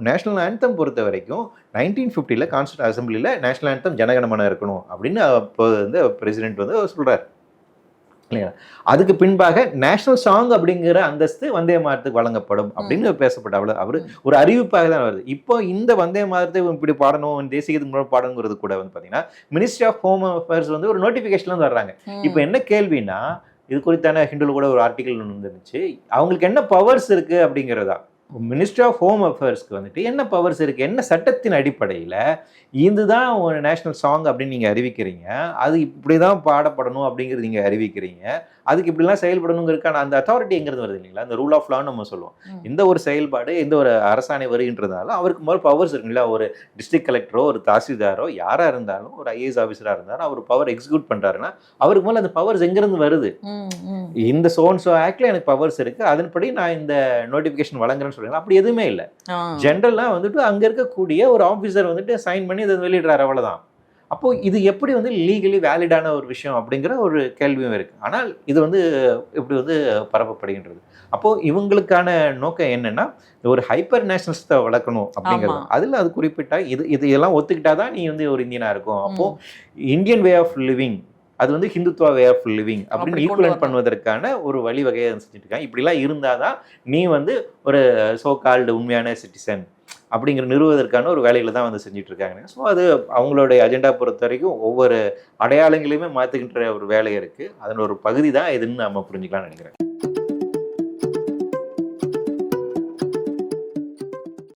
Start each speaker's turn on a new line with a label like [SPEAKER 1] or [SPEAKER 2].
[SPEAKER 1] National anthem பொறுத்த வரைக்கும் 1950 constituent அசம்பிளியில் national anthem Jana Gana Mana இருக்கணும் அப்படின்னு அப்போ வந்து பிரசிடென்ட் வந்து சொல்கிறார் இல்லையா. அதுக்கு பின்பாக நேஷனல் சாங் அப்படிங்கிற அந்தஸ்து வந்தே மாதத்துக்கு வழங்கப்படும் அப்படின்னு பேசப்பட்ட அவ்வளோ அவர் ஒரு அறிவிப்பாக தான் வருது. இப்போ இந்த வந்தே மாதத்தை இப்படி பாடணும், தேசியத்துக்கு முன்னாடி பாடணுங்கிறது கூட வந்து பார்த்தீங்கன்னா மினிஸ்ட்ரி ஆஃப் ஹோம் அஃபேர்ஸ் வந்து ஒரு நோட்டிஃபிகேஷன்ல வர்றாங்க. இப்போ என்ன கேள்வின்னா, இது குறித்தான ஹிண்டுல கூட ஒரு ஆர்டிகல் வந்துருந்துச்சு. அவங்களுக்கு என்ன பவர்ஸ் இருக்கு அப்படிங்கிறதா. மினிஸ்ட்ரி ஆஃப் ஹோம் அஃபேர்ஸ்க்கு வந்துட்டு என்ன பவர்ஸ் இருக்கு, என்ன சட்டத்தின் அடிப்படையில் இதுதான் ஒரு நேஷனல் சாங் அப்படின்னு நீங்க அறிவிக்கிறீங்க, அது இப்படிதான் பாடப்படணும் அப்படிங்கிறது நீங்க அறிவிக்கிறீங்க, அதுக்கு இப்படிலாம் செயல்படணுங்கிறதுக்கான அந்த அத்தாரிட்டி எங்கிறது வருது இல்லைங்களா. அந்த ரூல் ஆஃப் லான்னு நம்ம சொல்லுவோம். இந்த ஒரு செயல்பாடு, இந்த ஒரு அரசாணை வருகின்றதாலும் அவருக்கு முதல் பவர்ஸ் இருக்குங்களா. ஒரு டிஸ்ட்ரிக்ட் கலெக்டரோ, ஒரு தாசில்தாரோ, யாரா இருந்தாலும், ஒரு ஐஏஎஸ் ஆஃபீஸரா இருந்தாலும் அவர் பவர் எக்ஸிக்யூட் பண்றாருன்னா அவருக்கு முதல்ல அந்த பவர்ஸ் எங்கிருந்து வருது. இந்த சோன்சோ ஆக்ட்ல எனக்கு பவர்ஸ் இருக்கு, அதன்படி நான் இந்த நோட்டிபிகேஷன் வழங்குறேன்னு சொல்றீங்க. அப்படி எதுவுமே இல்லை. ஜென்ரலா வந்துட்டு அங்க இருக்கக்கூடிய ஒரு ஆபீசர் வந்துட்டு சைன் பண்ணி இதை வெளியிடுறாரு, அவ்வளவுதான். அப்போ இது எப்படி வந்து லீகலி வேலிடான ஒரு விஷயம் அப்படிங்கிற ஒரு கேள்வியும் இருக்கு. ஆனால் இது வந்து இப்படி வந்து பரப்பப்படுகின்றது. அப்போ இவங்களுக்கான நோக்கம் என்னன்னா, ஒரு ஹைப்பர் நேஷனலிஸ்ட்டை வளர்க்கணும் அப்படிங்கிறது. அதுல அது குறிப்பிட்டா இதெல்லாம் ஒத்துக்கிட்டாதான் நீ வந்து ஒரு இந்தியனா இருக்கும். அப்போ இந்தியன் வே ஆஃப் லிவிங் அது வந்து ஹிந்துத்வா வே ஆஃப் லிவிங் அப்படின்னு ஈக்குவலன்ட் பண்ணுவதற்கான ஒரு வழிவகையை செஞ்சுட்டு இருக்காங்க. இப்படிலாம் இருந்தாதான் நீ வந்து ஒரு சோ கால்டு உண்மையான சிட்டிசன் அப்படிங்கிற நிறுவுவதற்கான ஒரு வேலைகளை தான் வந்து செஞ்சுட்டு இருக்காங்க. ஸோ அது அவங்களுடைய அஜெண்டா பொறுத்த வரைக்கும் ஒவ்வொரு அடையாளங்களையுமே மாற்றுகின்ற ஒரு வேலை இருக்குது. அதன் ஒரு பகுதி தான் இதுன்னு நம்ம புரிஞ்சுக்கலாம்னு நினைக்கிறேன்.